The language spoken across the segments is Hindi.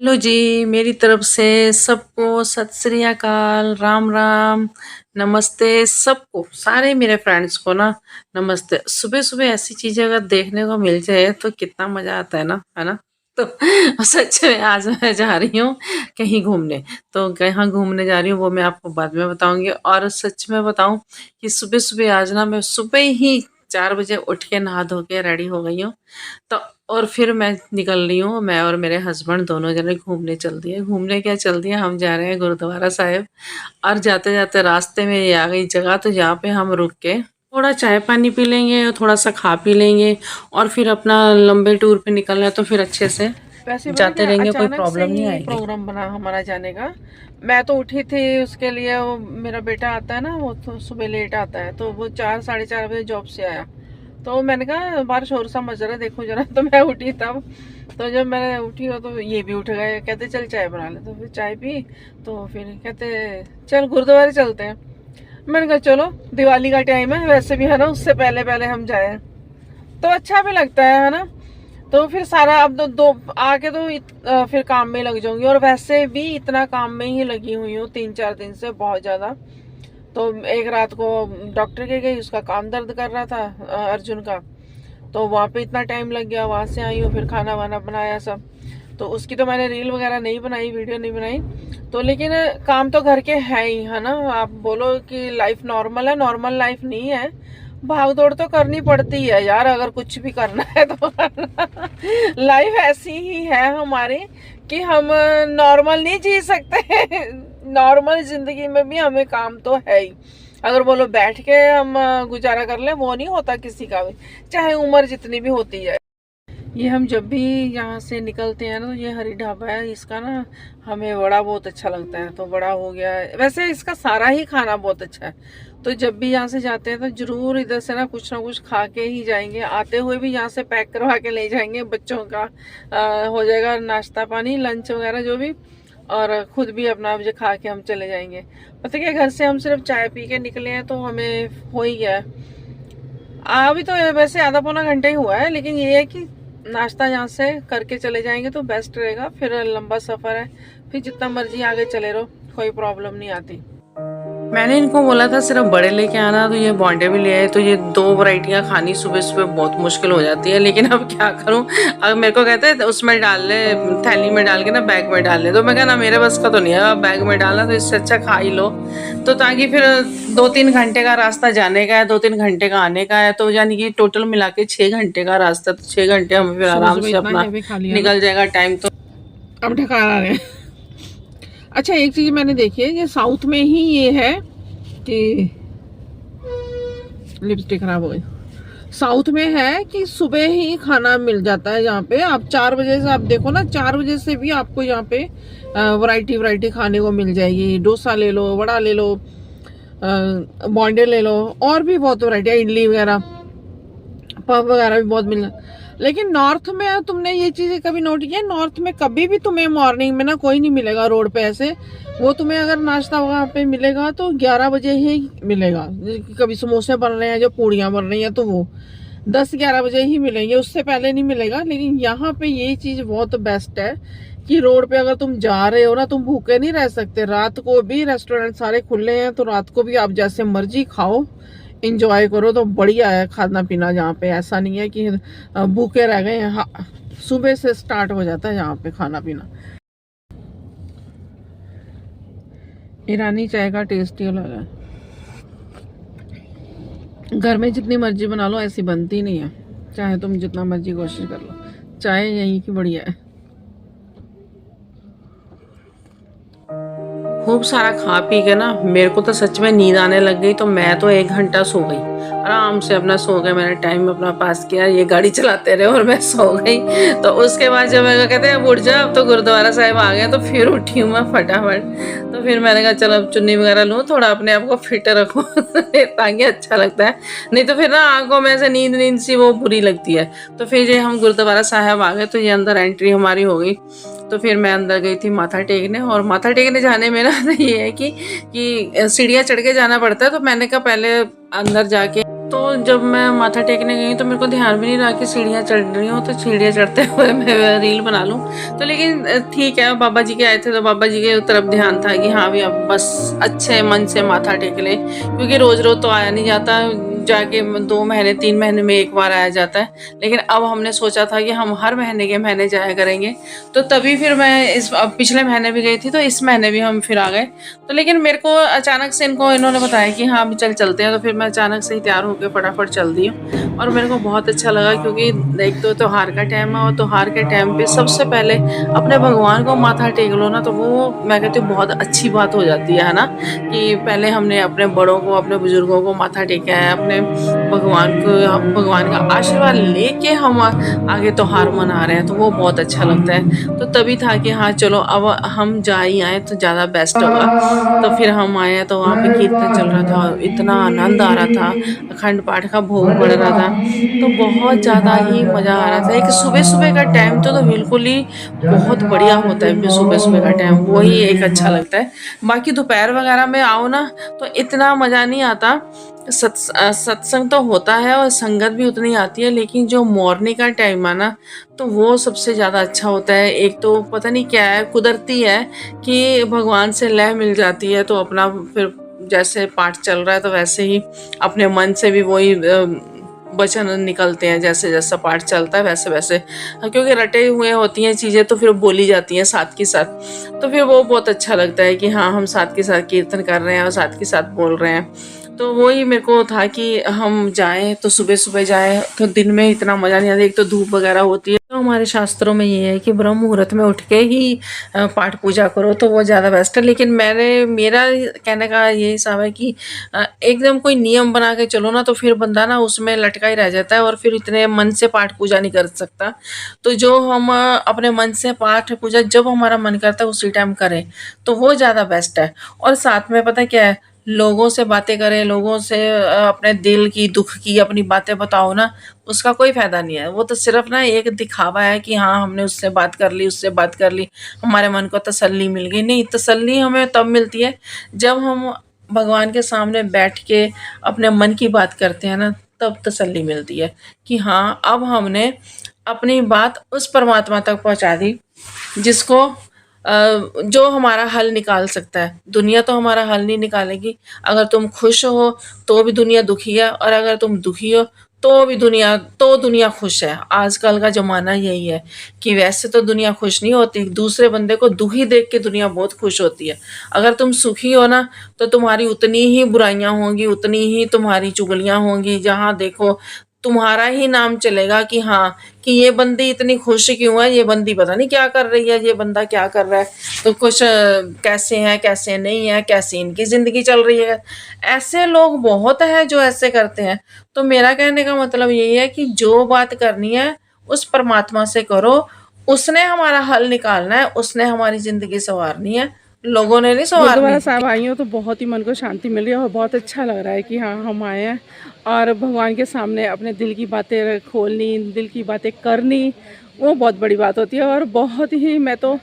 हेलो जी, मेरी तरफ से सबको सत श्री अकाल, राम राम, नमस्ते सबको, सारे मेरे फ्रेंड्स को ना नमस्ते। सुबह-सुबह ऐसी चीज़ें अगर देखने को मिल जाए तो कितना मज़ा आता है ना? तो सच में आज मैं जा रही हूँ कहीं घूमने, तो कहाँ घूमने जा रही हूँ वो मैं आपको बाद में बताऊँगी। और सच में बताऊँ कि सुबह-सुबह आज ना मैं सुबह ही 4 बजे उठ के नहा धो के रेडी हो गई हूँ। तो और फिर मैं निकल रही हूँ, मैं और मेरे हस्बैंड दोनों जने घूमने चल दिए। घूमने क्या चल दिए, हम जा रहे हैं गुरुद्वारा साहिब। और जाते-जाते रास्ते में ये आ गई जगह, तो यहाँ पे हम रुक के थोड़ा चाय पानी पी लेंगे और थोड़ा-सा खा पी लेंगे और फिर अपना लंबे टूर पे निकलना है तो फिर अच्छे से वैसे पता जाते क्या, रहेंगे, कोई अचानक से प्रॉब्लम नहीं ही आएगी। प्रोग्राम बना हमारा जाने का। मैं तो उठी थी उसके लिए, वो मेरा बेटा आता है ना, वो तो सुबह लेट आता है, तो वो 4 साढ़े 4 बजे जॉब से आया। तो मैंने कहा बाहर शोर सा मच रहा है, देखो जरा। तो मैं उठी तब। तो जब मैं उठी हो तो ये भी उठ गए, कहते चल चाय बना ले। तो फिर चाय पी। तो फिर कहते चल गुरुद्वारे चलते हैं। मैंने कहा चलो, दिवाली का टाइम है वैसे भी, है ना, उससे पहले पहले हम जाए तो अच्छा भी लगता है ना। तो फिर सारा अब तो दो आके तो फिर काम में लग जाऊंगी, और वैसे भी इतना काम में ही लगी हुई हूँ 3 4 दिन से, बहुत ज्यादा। तो एक रात को डॉक्टर के गई, उसका कान दर्द कर रहा था, अर्जुन का। तो वहां पे इतना टाइम लग गया, वहां से आई हूँ, फिर खाना वाना बनाया सब। तो उसकी तो मैंने रील वगैरह नहीं बनाई, वीडियो नहीं बनाई। तो लेकिन काम तो घर के है ही, है ना। आप बोलो कि लाइफ नॉर्मल है, नॉर्मल लाइफ नहीं है। भाग दौड़ तो करनी पड़ती है यार, अगर कुछ भी करना है तो। लाइफ ऐसी ही है हमारी कि हम नॉर्मल नहीं जी सकते। नॉर्मल जिंदगी में भी हमें काम तो है ही। अगर बोलो बैठ के हम गुजारा कर ले, वो नहीं होता किसी का भी, चाहे उम्र जितनी भी होती है। ये हम जब भी यहाँ से निकलते हैं ना, तो ये हरी ढाबा है, इसका ना हमें वड़ा बहुत अच्छा लगता है। तो वड़ा हो गया, वैसे इसका सारा ही खाना बहुत अच्छा है। तो जब भी यहाँ से जाते हैं तो जरूर इधर से ना कुछ खा के ही जाएंगे। आते हुए भी यहाँ से पैक करवा के ले जाएंगे, बच्चों का हो जाएगा नाश्ता पानी लंच वगैरह जो भी। और खुद भी अपना मुझे खा के हम चले जाएंगे। पता क्या, घर से हम सिर्फ चाय पी के निकले हैं तो हमें हो ही गया है। अभी तो वैसे आधा पौना घंटा ही हुआ है, लेकिन ये है कि नाश्ता यहाँ से करके चले जाएंगे तो बेस्ट रहेगा। फिर लंबा सफर है, फिर जितना मर्जी आगे चले रहो, कोई प्रॉब्लम नहीं आती। मैंने इनको बोला था सिर्फ बड़े लेके आना, तो ये बॉन्डे भी ले आए। तो ये दो वैरायटियां खानी सुबह सुबह बहुत मुश्किल हो जाती है, लेकिन अब क्या करूं। अब मेरे को कहते हैं उसमें डाल ले, थैली में डाल के ना बैग में डाल ले। तो मैं कहा ना, मेरे बस का तो नहीं है बैग में डालना, तो इससे अच्छा खा ही लो। तो ताकि फिर 2-3 घंटे का रास्ता जाने का है, 2-3 घंटे का आने का है, तो यानी कि टोटल मिला के 6 घंटे का रास्ता। तो 6 घंटे हमें फिर सुबह आराम सुबह से इतना अपना हैवी खा लिया ना, निकल जाएगा टाइम। तो अब ढकार आ रहे हैं। अच्छा, एक चीज मैंने देखी है, ये साउथ में ही ये है कि लिपस्टिक खराब हो गई। साउथ में है कि सुबह ही खाना मिल जाता है। यहाँ पे आप 4 बजे से, आप देखो ना, 4 बजे से भी आपको यहाँ पे वैरायटी वैरायटी खाने को मिल जाएगी। डोसा ले लो, वड़ा ले लो, बॉन्डे ले लो, और भी बहुत वैरायटी है, इडली वगैरह, पफ वगैरह भी बहुत मिल। लेकिन नॉर्थ में तुमने ये चीजें कभी नोट किया, नॉर्थ में कभी भी तुम्हें मॉर्निंग में ना कोई नहीं मिलेगा रोड पे ऐसे। वो तुम्हें अगर नाश्ता वहां पे मिलेगा तो 11 बजे ही मिलेगा। कभी समोसे बन रहे हैं, जो पूड़ियां बन रही हैं, तो वो 10 11 बजे ही मिलेंगे, उससे पहले नहीं मिलेगा। लेकिन यहाँ पे ये चीज बहुत बेस्ट है कि रोड पे अगर तुम जा रहे हो ना, तुम भूखे नहीं रह सकते। रात को भी रेस्टोरेंट सारे खुले हैं, तो रात को भी आप जैसे मर्जी खाओ, इंजॉय करो। तो बढ़िया है खाना पीना यहाँ पे, ऐसा नहीं है कि भूखे रह गए हैं। हाँ, सुबह से स्टार्ट हो जाता है यहाँ पे खाना पीना। ईरानी चाय का टेस्ट ही अलग है। घर में जितनी मर्जी बना लो, ऐसी बनती नहीं है, चाहे तुम जितना मर्जी कोशिश कर लो। चाय यहीं की बढ़िया है। खूब सारा खा पी के ना मेरे को तो सच में नींद आने लग गई। तो मैं तो 1 घंटा सो गई, आराम से अपना सो गए। मैंने टाइम अपना पास किया, ये गाड़ी चलाते रहे और मैं सो गई। तो उसके बाद जब मेरे को कहते हैं उठ जा, अब तो गुरुद्वारा साहिब आ गए, तो फिर उठी हूँ मैं फटाफट। तो फिर मैंने कहा चलो अब चुन्नी वगैरह लूँ, थोड़ा अपने आप को फिट रखूँ ताकि अच्छा लगता है। नहीं तो फिर ना आंखों में से नींद नींद सी वो बुरी लगती है। तो फिर ये हम गुरुद्वारा साहिब आ गए, तो ये अंदर एंट्री हमारी हो गई। तो फिर मैं अंदर गई थी माथा टेकने। और माथा टेकने जाने में ना ये है कि सीढ़ियाँ चढ़ के जाना पड़ता है। तो मैंने कहा पहले अंदर जाके, तो जब मैं माथा टेकने गई तो मेरे को ध्यान भी नहीं रहा कि सीढ़ियाँ चढ़ रही हूँ, तो सीढ़ियाँ चढ़ते हुए मैं रील बना लूँ। तो लेकिन ठीक है, बाबा जी के आए थे तो बाबा जी के तरफ ध्यान था कि हाँ भी अब बस अच्छे मन से माथा टेक ले, क्योंकि रोज रोज तो आया नहीं जाता, जाके 2 महीने 3 महीने में एक बार आया जाता है। लेकिन अब हमने सोचा था कि हम हर महीने के महीने जाया करेंगे, तो तभी फिर मैं अब पिछले महीने भी गई थी, तो इस महीने भी हम फिर आ गए। तो लेकिन मेरे को अचानक से इन्होंने बताया कि हाँ अभी चलते हैं, तो फिर मैं अचानक से ही तैयार होकर फटाफट चल दी हूँ। और मेरे को बहुत अच्छा लगा, क्योंकि एक तो त्योहार का टाइम है, और त्योहार के टाइम पे सबसे पहले अपने भगवान को माथा टेक लो ना, तो वो मैं कहती हूँ बहुत अच्छी बात हो जाती है ना, कि पहले हमने अपने बड़ों को, अपने बुजुर्गों को माथा टेका है, अपने भगवान का आशीर्वाद लेके हम आगे त्योहार मना रहे हैं, तो वो बहुत अच्छा लगता है। तो तभी था कि हाँ चलो अब हम जा ही आए तो ज़्यादा बेस्ट होगा। तो फिर हम आए तो वहाँ पे कीर्तन चल रहा था, इतना आनंद आ रहा था, अखंड पाठ का भोग पड़ रहा था, तो बहुत ज़्यादा ही मज़ा आ रहा था। एक सुबह सुबह का टाइम तो बिल्कुल ही बहुत बढ़िया होता है, सुबह सुबह का टाइम वही एक अच्छा लगता है। बाकी दोपहर वगैरह में आओ ना तो इतना मज़ा नहीं आता। सत्संग तो होता है और संगत भी उतनी आती है, लेकिन जो मॉर्निंग का टाइम है ना, तो वो सबसे ज़्यादा अच्छा होता है। एक तो पता नहीं क्या है, कुदरती है कि भगवान से लय मिल जाती है, तो अपना फिर जैसे पाठ चल रहा है तो वैसे ही अपने मन से भी वही वचन निकलते हैं, जैसे जैसा पाठ चलता है वैसे वैसे, क्योंकि रटे हुए होती हैं चीज़ें तो फिर बोली जाती हैं साथ के साथ, तो फिर वो बहुत अच्छा लगता है कि हाँ हम साथ के साथ कीर्तन कर रहे हैं और साथ के साथ बोल रहे हैं। तो वही मेरे को था कि हम जाएं तो सुबह सुबह जाएं, तो दिन में इतना मज़ा नहीं आता, एक तो धूप वगैरह होती है। तो हमारे शास्त्रों में ये है कि ब्रह्म मुहूर्त में उठ के ही पाठ पूजा करो, तो वो ज़्यादा बेस्ट है। लेकिन मेरा कहने का ये हिसाब है कि एकदम कोई नियम बना के चलो ना, तो फिर बंदा ना उसमें लटका ही रह जाता है और फिर इतने मन से पाठ पूजा नहीं कर सकता। तो जो हम अपने मन से पाठ पूजा जब हमारा मन करता है उसी टाइम करें, तो वो ज़्यादा बेस्ट है। और साथ में पता क्या है, लोगों से बातें करें, लोगों से अपने दिल की, दुख की अपनी बातें बताओ ना, उसका कोई फ़ायदा नहीं है। वो तो सिर्फ ना एक दिखावा है कि हाँ हमने उससे बात कर ली, उससे बात कर ली, हमारे मन को तसल्ली मिल गई। नहीं, तसल्ली हमें तब मिलती है जब हम भगवान के सामने बैठ के अपने मन की बात करते हैं ना, तब तसल्ली मिलती है कि हाँ अब हमने अपनी बात उस परमात्मा तक पहुंचा दी जिसको जो हमारा हल निकाल सकता है। दुनिया तो हमारा हल नहीं निकालेगी। अगर तुम खुश हो तो भी दुनिया दुखी है, और अगर तुम दुखी हो तो दुनिया खुश है। आजकल का ज़माना यही है कि वैसे तो दुनिया खुश नहीं होती, दूसरे बंदे को दुखी देख के दुनिया बहुत खुश होती है। अगर तुम सुखी हो ना, तो तुम्हारी उतनी ही बुराइयां होंगी, उतनी ही तुम्हारी चुगलियां होंगी, जहाँ देखो तुम्हारा ही नाम चलेगा कि हाँ कि ये बंदी इतनी खुश क्यों है, ये बंदी पता नहीं क्या कर रही है, ये बंदा क्या कर रहा है, तो कुछ कैसे हैं कैसे नहीं है, कैसी इनकी ज़िंदगी चल रही है। ऐसे लोग बहुत हैं जो ऐसे करते हैं। तो मेरा कहने का मतलब यही है कि जो बात करनी है उस परमात्मा से करो, उसने हमारा हल निकालना है, उसने हमारी ज़िंदगी संवारनी है, लोगों ने नहीं संवारनी। गुरुद्वारा साहब आई हूँ तो बहुत ही मन को शांति मिल रही है और बहुत अच्छा लग रहा है कि हाँ हम आए हैं और भगवान के सामने अपने दिल की बातें खोलनी, दिल की बातें करनी, वो बहुत बड़ी बात होती है। और बहुत ही, मैं तो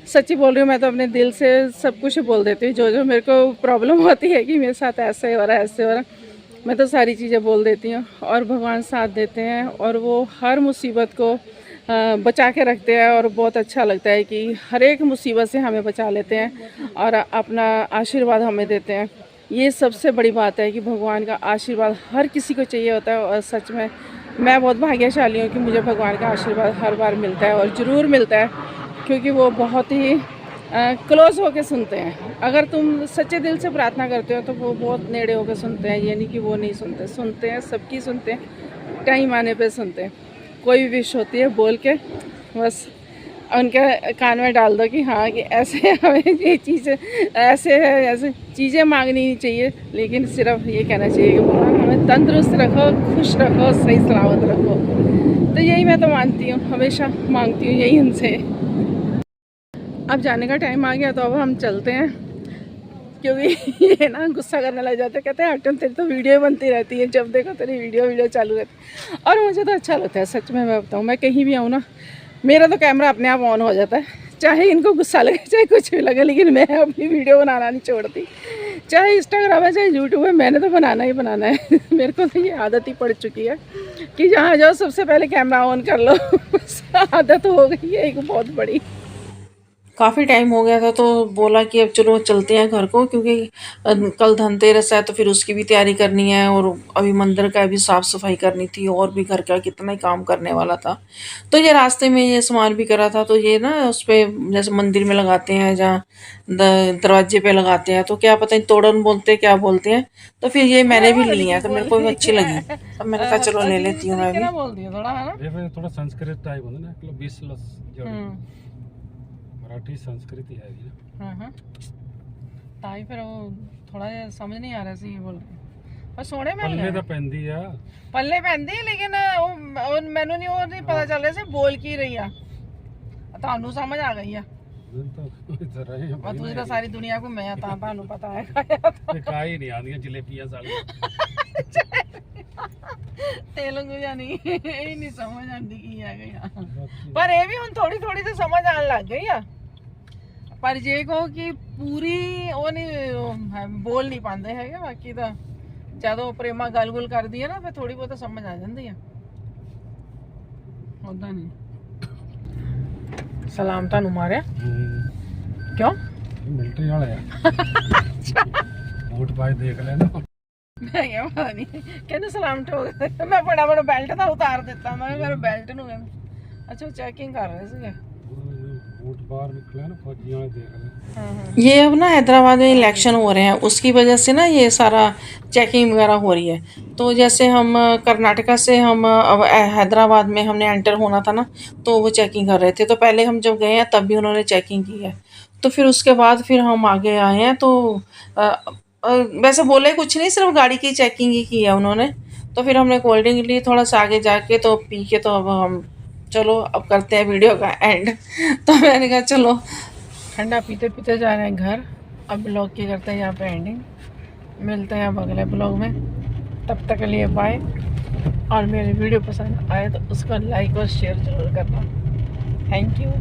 सच्ची बोल रही हूँ, मैं तो अपने दिल से सब कुछ बोल देती हूँ। जो जो मेरे को प्रॉब्लम होती है कि मेरे साथ ऐसे हो रहा है, ऐसे हो रहा है, मैं तो सारी चीज़ें बोल देती हूँ और भगवान साथ देते हैं और वो हर मुसीबत को बचा के रखते हैं। और बहुत अच्छा लगता है कि हर एक मुसीबत से हमें बचा लेते हैं और अपना आशीर्वाद हमें देते हैं। ये सबसे बड़ी बात है कि भगवान का आशीर्वाद हर किसी को चाहिए होता है। और सच में मैं बहुत भाग्यशाली हूँ कि मुझे भगवान का आशीर्वाद हर बार मिलता है और ज़रूर मिलता है, क्योंकि वो बहुत ही क्लोज होके सुनते हैं। अगर तुम सच्चे दिल से प्रार्थना करते हो तो वो बहुत नेड़े होके सुनते हैं, ये नहीं कि वो नहीं सुनते, सुनते हैं, सबकी सुनते हैं, टाइम आने पे सुनते हैं। कोई भी विश होती है बोल के बस उनके कान में डाल दो कि हाँ कि ऐसे हमें ये चीज़ें ऐसे है, ऐसे चीज़ें मांगनी नहीं चाहिए, लेकिन सिर्फ ये कहना चाहिए कि भगवान हमें तंदुरुस्त रखो, खुश रखो, सही सलामत रखो। तो यही मैं तो मानती हूँ, हमेशा मांगती हूँ यही उनसे। अब जाने का टाइम आ गया तो अब हम चलते हैं, क्योंकि ये ना गुस्सा करने लग जाते, कहते हैं हटन तेरी तो वीडियो बनती रहती है, जब देखो तेरी वीडियो चालू रहती है। और मुझे तो अच्छा लगता है सच में, मैं बताऊँ, मैं कहीं भी आऊँ ना मेरा तो कैमरा अपने आप ऑन हो जाता है, चाहे इनको गुस्सा लगे चाहे कुछ भी लगे, लेकिन मैं अपनी वीडियो बनाना नहीं छोड़ती। चाहे इंस्टाग्राम है चाहे यूट्यूब है, मैंने तो बनाना ही बनाना है। मेरे को तो ये आदत ही पड़ चुकी है कि जहाँ जाओ सबसे पहले कैमरा ऑन कर लो। आदत हो गई है एक बहुत बड़ी। काफ़ी टाइम हो गया था तो बोला कि अब चलो चलते हैं घर को, क्योंकि कल धनतेरस है तो फिर उसकी भी तैयारी करनी है, और अभी मंदिर का भी साफ़ सफाई करनी थी, और भी घर का कितना ही काम करने वाला था। तो ये रास्ते में ये सामान भी करा था, तो ये ना उस पर जैसे मंदिर में लगाते हैं, जहाँ दरवाजे पे लगाते हैं, तो क्या पता नहीं तोड़न बोलते हैं क्या बोलते हैं। तो फिर ये मैंने भी ली है, तो मेरे को भी अच्छी लगी, अब मैंने कहा चलो ले लेती हूँ मैं भी। बोल दिया थोड़ा है ना, ये फिर थोड़ा संस्कृत टाइप होता है ना, मतलब 20 मराठी संस्कृति है ये। हाँ ताई फिर वो थोड़ा जिहा समझ नहीं आ रहा सी बोल पर सोने में पल्ले तो पैंदी आ, पल्ले पैंदी, लेकिन ਉਹ ਮੈਨੂੰ ਨਹੀਂ ਪਤਾ ਚੱਲ ਰਿਹਾ ਸੀ ਬੋਲ ਕੀ ਰਹੀ ਆ। ਤੁਹਾਨੂੰ ਸਮਝ ਆ ਗਈ ਆ, तो इधर है और ਤੁਸੀਂ ਤਾਂ ਸਾਰੀ ਦੁਨੀਆ ਘੁੰਮੇ ਆ ਤਾਂ ਤੁਹਾਨੂੰ ਪਤਾ ਹੈ। खाई नहीं आंदियां जलेबियां साली। तेलुगु ਜਾਂ ਨਹੀਂ ਇਹ ਨਹੀਂ ਸਮਝ ਆਉਂਦੀ ਕੀ ਆ ਗਈ ਆ, ਪਰ ਇਹ ਵੀ ਹੁਣ ਥੋੜੀ ਥੋੜੀ ਤੇ ਸਮਝ ਆਉਣ ਲੱਗ ਗਈ ਆ। ਪਰ ਜੇ ਕਹੋ ਕਿ ਪੂਰੀ ਉਹ ਨਹੀਂ ਬੋਲ ਨਹੀਂ ਪਾਉਂਦੇ ਹੈਗੇ, ਬਾਕੀ ਤਾਂ ਜਦੋਂ ਪ੍ਰੇਮਾ ਗੱਲ-ਗੁਲ ਕਰਦੀ ਹੈ ਨਾ ਫਿਰ ਥੋੜੀ ਬਹੁਤ ਸਮਝ ਆ ਜਾਂਦੀ ਆ, ਉਦਾਂ ਨਹੀਂ। ਸਲਾਮ ਤੁਹਾਨੂੰ ਮਾਰਿਆ ਕਿਉਂ? मिलिट्री वाले वोट पाए देख लेना। मैं क्या पता नहीं कहने सलाम ठोक, मैं बड़ा बड़ा बेल्ट था उतार देता, मैं मेरे बेल्ट नु अच्छा चेकिंग कर रहे थे। वोट बाहर निकले ना फौजी वाले देख ले। ये अब ना हैदराबाद में इलेक्शन हो रहे हैं, उसकी वजह से ना ये सारा चेकिंग वगैरह हो रही है। तो जैसे हम कर्नाटका से हम अब हैदराबाद में हमने एंटर होना था ना, तो वो चेकिंग कर रहे थे। तो पहले हम जब गए हैं तब भी उन्होंने चेकिंग की है, तो फिर उसके बाद फिर हम आगे आए हैं। तो वैसे बोले कुछ नहीं, सिर्फ गाड़ी की चेकिंग ही की है उन्होंने। तो फिर हमने कोल्ड ड्रिंक ली थोड़ा सा आगे जाके, तो पी के तो अब हम चलो अब करते हैं वीडियो का एंड। तो मैंने कहा चलो ठंडा पीते पीते जा रहे हैं घर। अब ब्लॉग की करते हैं यहाँ पे एंडिंग, मिलते हैं अब अगले ब्लॉग में, तब तक के लिए बाय। और मेरी वीडियो पसंद आए तो उसको लाइक और शेयर जरूर करना। Thank you.